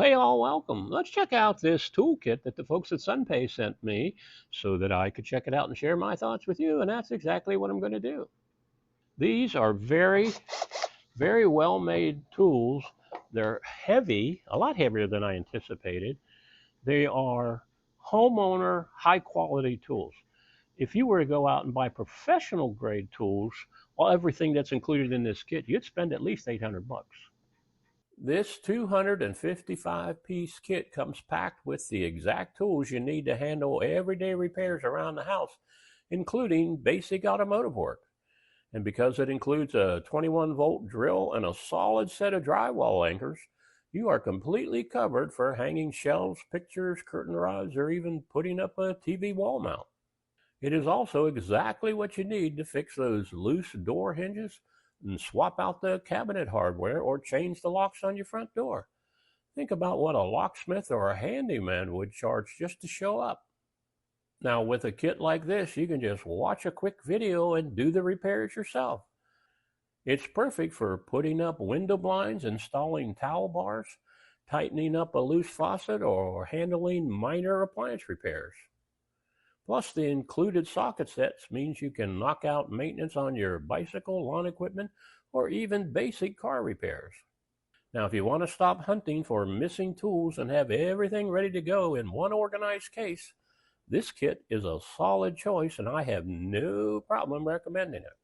Hey, all, welcome. Let's check out this toolkit that the folks at Sundpey sent me so that I could check it out and share my thoughts with you, and that's exactly what I'm going to do. These are very well made tools. They're heavy, a lot heavier than I anticipated. They are homeowner high quality tools. If you were to go out and buy professional grade tools, well, everything that's included in this kit, you'd spend at least 800 bucks. This 255-piece kit comes packed with the exact tools you need to handle everyday repairs around the house, including basic automotive work. And because it includes a 21-volt drill and a solid set of drywall anchors, you are completely covered for hanging shelves, pictures, curtain rods, or even putting up a TV wall mount. It is also exactly what you need to fix those loose door hinges and swap out the cabinet hardware or change the locks on your front door. Think about what a locksmith or a handyman would charge just to show up. Now, with a kit like this, you can just watch a quick video and do the repairs yourself. It's perfect for putting up window blinds, installing towel bars, tightening up a loose faucet, or handling minor appliance repairs. Plus, the included socket sets means you can knock out maintenance on your bicycle, lawn equipment, or even basic car repairs. Now, if you want to stop hunting for missing tools and have everything ready to go in one organized case, this kit is a solid choice and I have no problem recommending it.